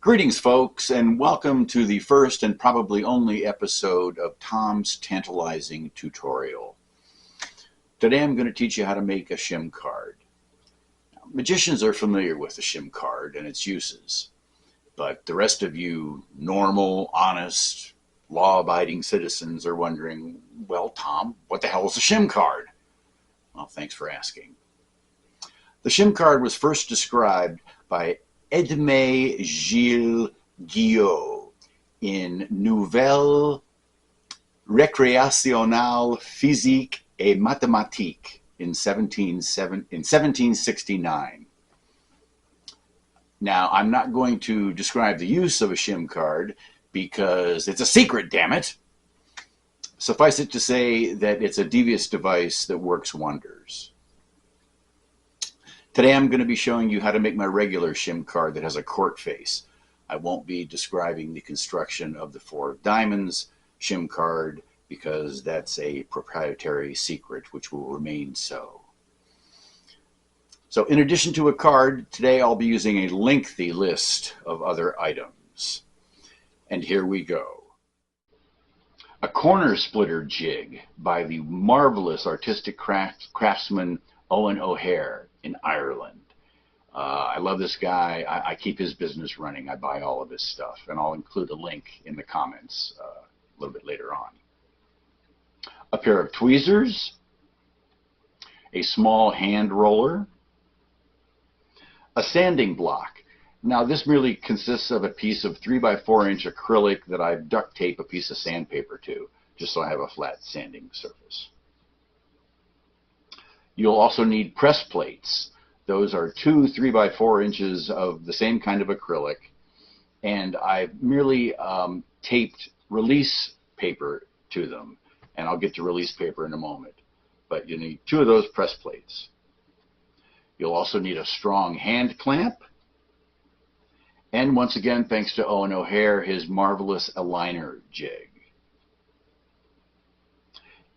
Greetings, folks, and welcome to the first and probably only episode of Tom's Tantalizing Tutorial. Today I'm going to teach you how to make a Shim card. Now, magicians are familiar with the Shim card and its uses, but the rest of you normal, honest, law-abiding citizens are wondering, well, Tom, what the hell is a Shim card? Well, thanks for asking. The Shim card was first described by Edmé Gilles Guillot in Nouvelles Récréationales Physiques et Mathématiques in 1769. Now, I'm not going to describe the use of a Shim card because it's a secret, damn it. Suffice it to say that it's a devious device that works wonders. Today I'm going to be showing you how to make my regular Shim card that has a court face. I won't be describing the construction of the Four of Diamonds Shim card because that's a proprietary secret which will remain so. So in addition to a card, today I'll be using a lengthy list of other items. And here we go. A corner splitter jig by the marvelous artistic craftsman Eoin O'Hare in Ireland. I love this guy. I keep his business running. I buy all of his stuff, and I'll include a link in the comments a little bit later on. A pair of tweezers, a small hand roller, a sanding block. Now this merely consists of a piece of 3x4 inch acrylic that I've duct taped a piece of sandpaper to, just so I have a flat sanding surface. You'll also need press plates. Those are two 3x4 inches of the same kind of acrylic, and I've merely taped release paper to them, and I'll get to release paper in a moment. But you need two of those press plates. You'll also need a strong hand clamp, and once again, thanks to Eoin O'Hare, his marvelous aligner jig.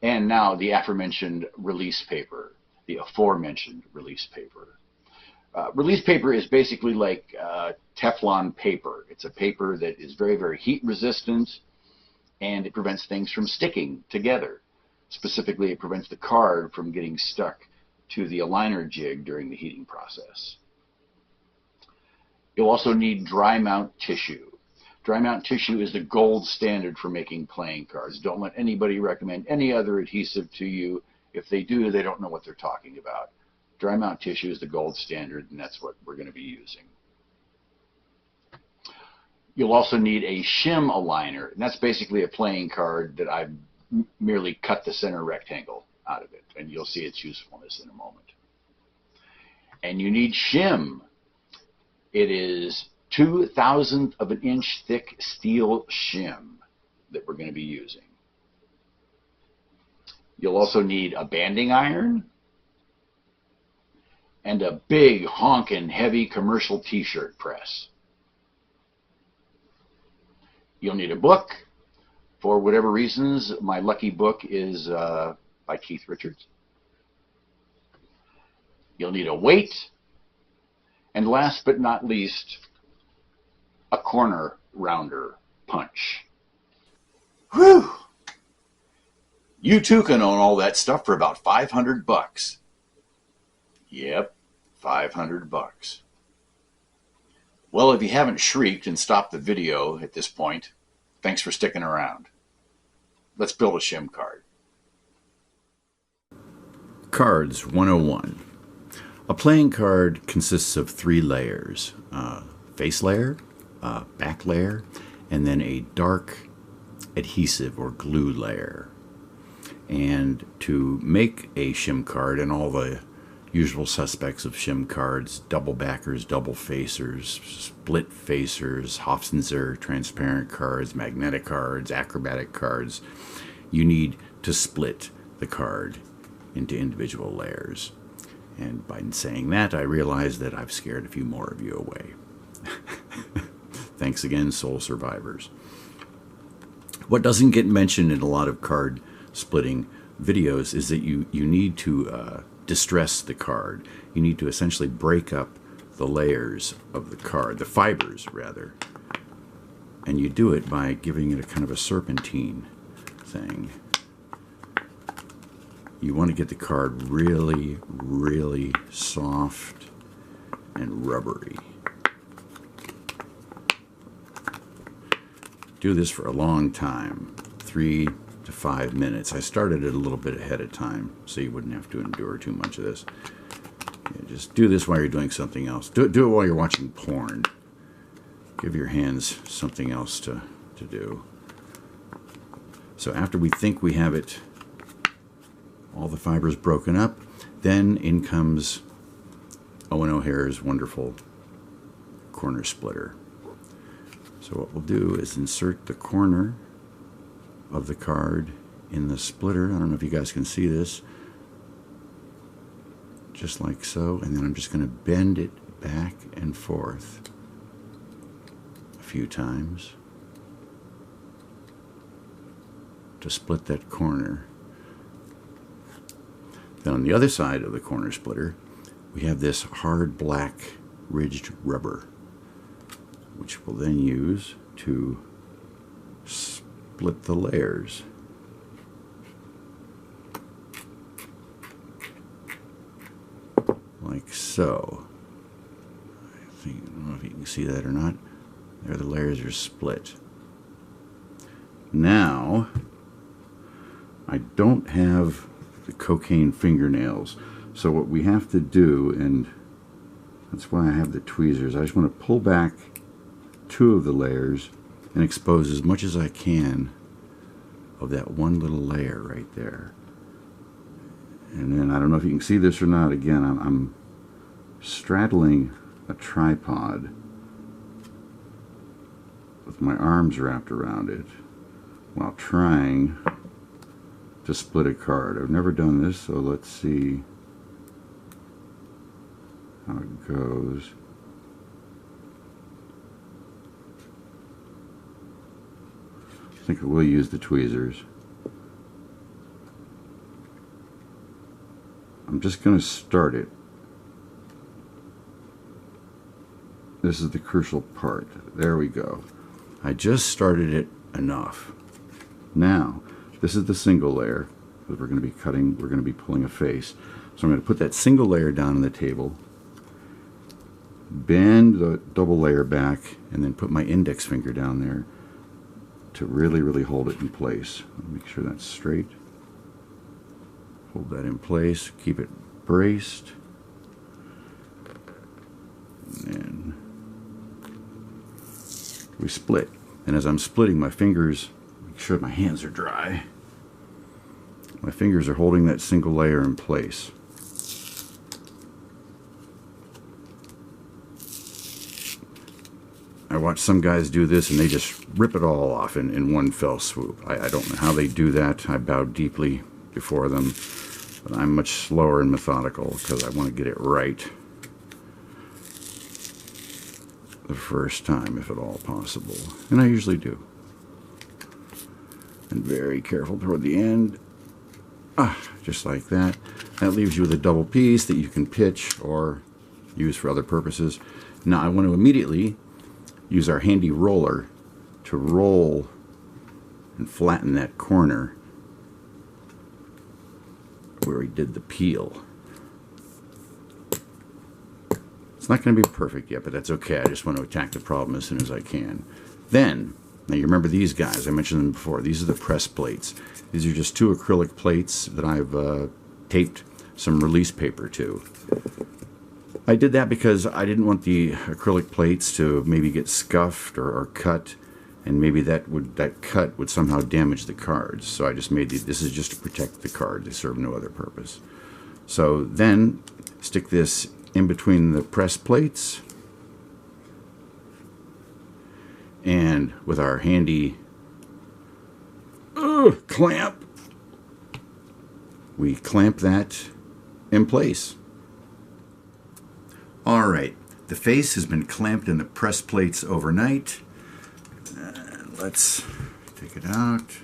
And now the aforementioned release paper. The aforementioned release paper. Release paper is basically like Teflon paper. It's a paper that is very, very heat resistant, and it prevents things from sticking together. Specifically, it prevents the card from getting stuck to the aligner jig during the heating process. You'll also need dry mount tissue. Dry mount tissue is the gold standard for making playing cards. Don't let anybody recommend any other adhesive to you. If they do, they don't know what they're talking about. Dry mount tissue is the gold standard, and that's what we're going to be using. You'll also need a shim aligner, and that's basically a playing card that I've merely cut the center rectangle out of it, and you'll see its usefulness in a moment. And you need shim. It is 2/1000 of an inch thick steel shim that we're going to be using. You'll also need a banding iron and a big honkin' heavy commercial t-shirt press. You'll need a book. For whatever reasons, my lucky book is by Keith Richards. You'll need a weight. And last but not least, a corner rounder punch. Whew! You too can own all that stuff for about 500 bucks. Yep, 500 bucks. Well, if you haven't shrieked and stopped the video at this point, thanks for sticking around. Let's build a Shim card. Cards 101. A playing card consists of 3 layers. Face layer, back layer, and then a dark adhesive or glue layer. And to make a Shim card, and all the usual suspects of Shim cards, double backers, double facers, split facers, Hofzinser transparent cards, magnetic cards, acrobatic cards, you need to split the card into individual layers. And by saying that, I realize that I've scared a few more of you away. Thanks again, soul survivors. What doesn't get mentioned in a lot of card splitting videos is that you need to distress the card. You need to essentially break up the layers of the card, the fibers rather, And you do it by giving it a kind of a serpentine thing. You want to get the card really, really soft and rubbery. Do this for a long time, 3 to 5 minutes. I started it a little bit ahead of time so you wouldn't have to endure too much of this. Yeah, just do this while you're doing something else. Do it while you're watching porn. Give your hands something else to do. So after we think we have it, all the fibers broken up, then in comes Eoin O'Hare's wonderful corner splitter. So what we'll do is insert the corner of the card in the splitter. I don't know if you guys can see this. Just like so. And then I'm just going to bend it back and forth a few times to split that corner. Then on the other side of the corner splitter, we have this hard black ridged rubber, which we'll then use to split the layers. Like so. I don't know if you can see that or not. There, the layers are split. Now, I don't have the cocaine fingernails, so what we have to do, and that's why I have the tweezers, I just want to pull back 2 of the layers and expose as much as I can of that one little layer right there. And then, I don't know if you can see this or not, again, I'm straddling a tripod with my arms wrapped around it while trying to split a card. I've never done this, so let's see how it goes. I think I will use the tweezers. I'm just going to start it. This is the crucial part. There we go. I just started it enough. Now, this is the single layer that we're going to be cutting. We're going to be pulling a face. So I'm going to put that single layer down on the table, bend the double layer back, and then put my index finger down there to really, really hold it in place. Make sure that's straight. Hold that in place. Keep it braced. And then we split. And as I'm splitting, my fingers, make sure my hands are dry. My fingers are holding that single layer in place. I watch some guys do this and they just rip it all off in one fell swoop. I don't know how they do that. I bow deeply before them, but I'm much slower and methodical because I want to get it right the first time, if at all possible. And I usually do. And very careful toward the end. Just like that. That leaves you with a double piece that you can pitch or use for other purposes. Now I want to immediately use our handy roller to roll and flatten that corner where we did the peel. It's not going to be perfect yet, but that's okay. I just want to attack the problem as soon as I can. Then, now you remember these guys, I mentioned them before. These are the press plates. These are just 2 acrylic plates that I've taped some release paper to. I did that because I didn't want the acrylic plates to maybe get scuffed or cut, and maybe that cut would somehow damage the cards. So I just made these. This is just to protect the card. They serve no other purpose. So then stick this in between the press plates, and with our handy clamp, we clamp that in place. Alright, the face has been clamped in the press plates overnight. Let's take it out.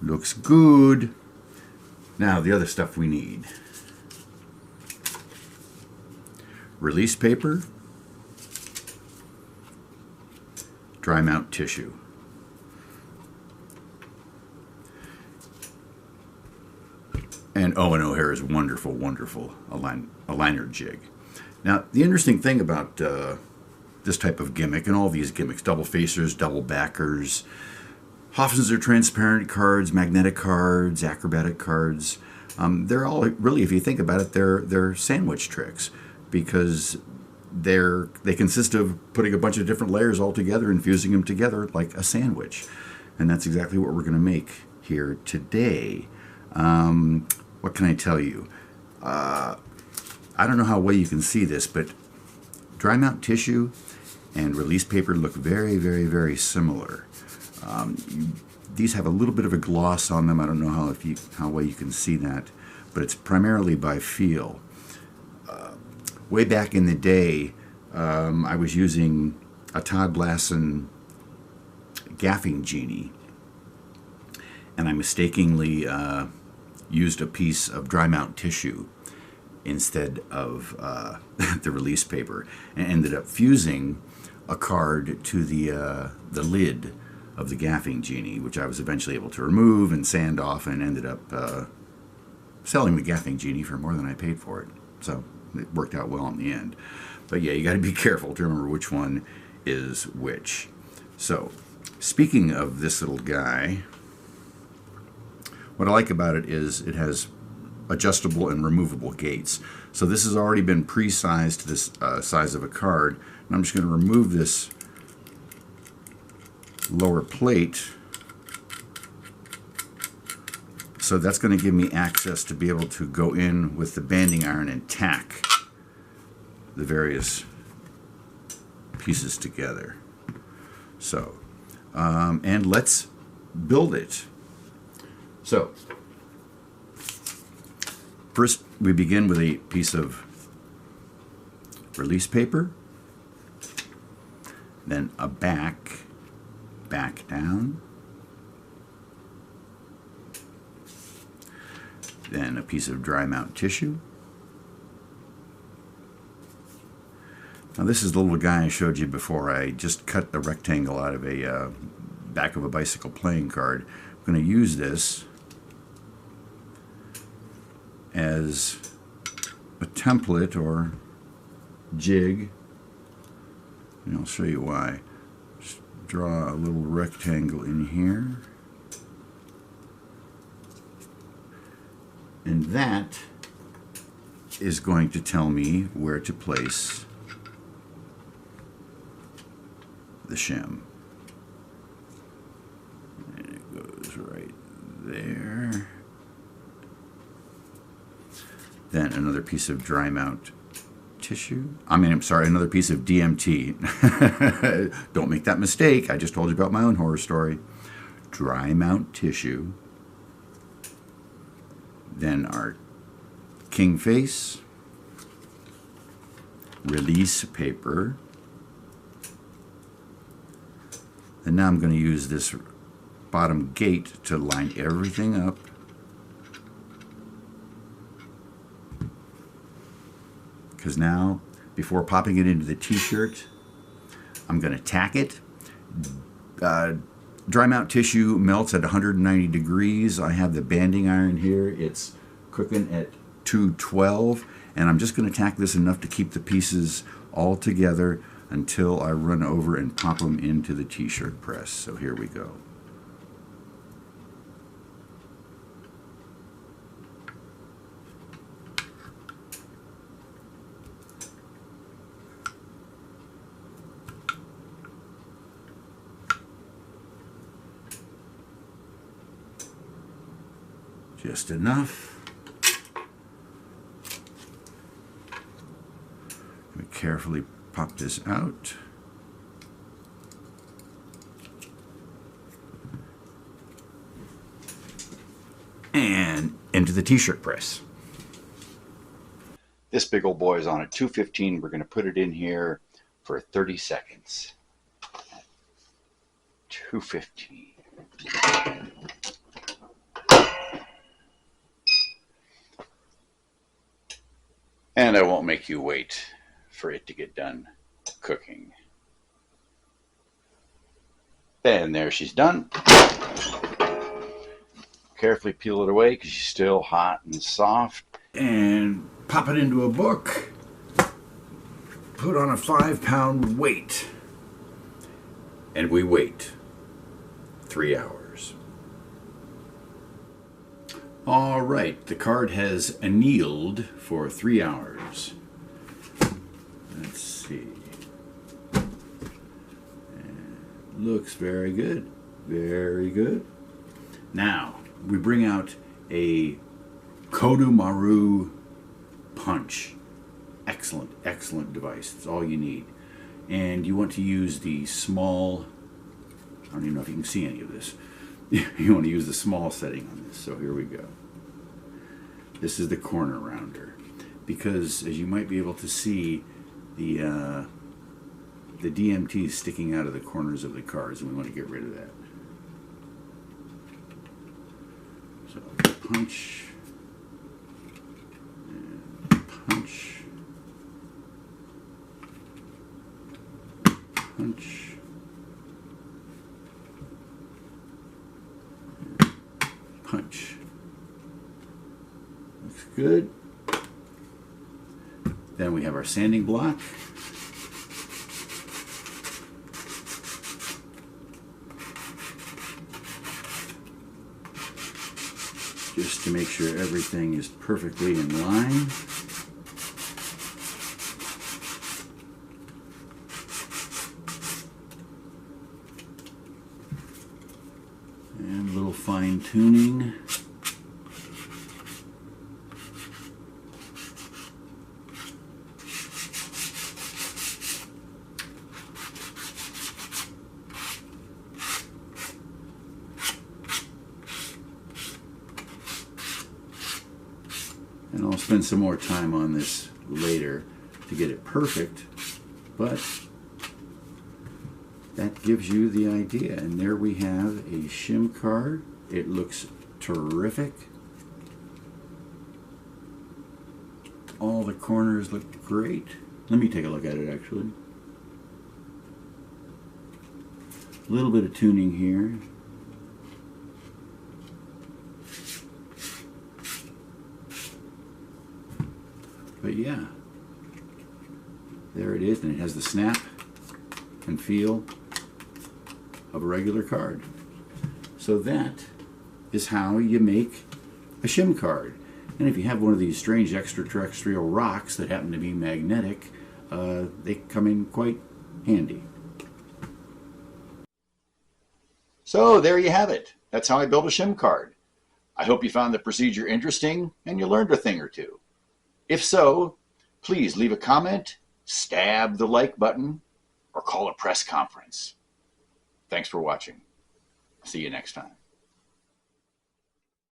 Looks good. Now the other stuff we need. Release paper, dry mount tissue. And Eoin O'Hare's wonderful, wonderful aligner jig. Now, the interesting thing about this type of gimmick, and all these gimmicks, double facers, double backers, Hoffmans are transparent cards, magnetic cards, acrobatic cards. They're all really, if you think about it, they're sandwich tricks, because they consist of putting a bunch of different layers all together and fusing them together like a sandwich. And that's exactly what we're going to make here today. What can I tell you? I don't know how well you can see this, but dry mount tissue and release paper look very, very, very similar. These have a little bit of a gloss on them. I don't know how well you can see that, but it's primarily by feel. Way back in the day, I was using a Todd Lassen gaffing genie, and I mistakenly used a piece of dry mount tissue instead of the release paper, and ended up fusing a card to the lid of the gaffing genie, which I was eventually able to remove and sand off, and ended up selling the gaffing genie for more than I paid for it. So it worked out well in the end. But yeah, you got to be careful to remember which one is which. So speaking of this little guy, what I like about it is it has adjustable and removable gates. So this has already been pre-sized to this size of a card, and I'm just going to remove this lower plate. So that's going to give me access to be able to go in with the banding iron and tack the various pieces together. So, and let's build it. So, first we begin with a piece of release paper, then a back down, then a piece of dry mount tissue. Now this is the little guy I showed you before. I just cut the rectangle out of a back of a bicycle playing card. I'm going to use this as a template or jig, and I'll show you why. Just draw a little rectangle in here, and that is going to tell me where to place the shim. And it goes right there. Then another piece of dry mount tissue. I'm sorry, another piece of DMT. Don't make that mistake. I just told you about my own horror story. Dry mount tissue. Then our king face. Release paper. And now I'm going to use this bottom gate to line everything up. Because now, before popping it into the t-shirt, I'm going to tack it. Dry mount tissue melts at 190 degrees. I have the banding iron here. It's cooking at 212. And I'm just going to tack this enough to keep the pieces all together until I run over and pop them into the t-shirt press. So here we go. Just enough. We carefully pop this out. And into the t-shirt press. This big old boy is on at 215. We're going to put it in here for 30 seconds. 215. And I won't make you wait for it to get done cooking. And there she's done. Carefully peel it away because she's still hot and soft. And pop it into a book. Put on a 5-pound weight. And we wait 3 hours. All right, the card has annealed for 3 hours. Let's see. And looks very good. Very good. Now, we bring out a Kodomaru punch. Excellent, excellent device. It's all you need. And you want to use the small, I don't even know if you can see any of this. You want to use the small setting on this. So here we go. This is the corner rounder. Because as you might be able to see, the DMT is sticking out of the corners of the cards, and we want to get rid of that. So punch, and punch, punch, punch. Looks good. Then we have our sanding block. Just to make sure everything is perfectly in line. And a little fine tuning. And I'll spend some more time on this later to get it perfect, but that gives you the idea. And there we have a Shim card. It looks terrific. All the corners look great. Let me take a look at it actually. A little bit of tuning here. But yeah, there it is, and it has the snap and feel of a regular card. So that is how you make a Shim card. And if you have one of these strange extraterrestrial rocks that happen to be magnetic, they come in quite handy. So there you have it. That's how I built a Shim card. I hope you found the procedure interesting and you learned a thing or two. If so, please leave a comment, stab the like button, or call a press conference. Thanks for watching. See you next time.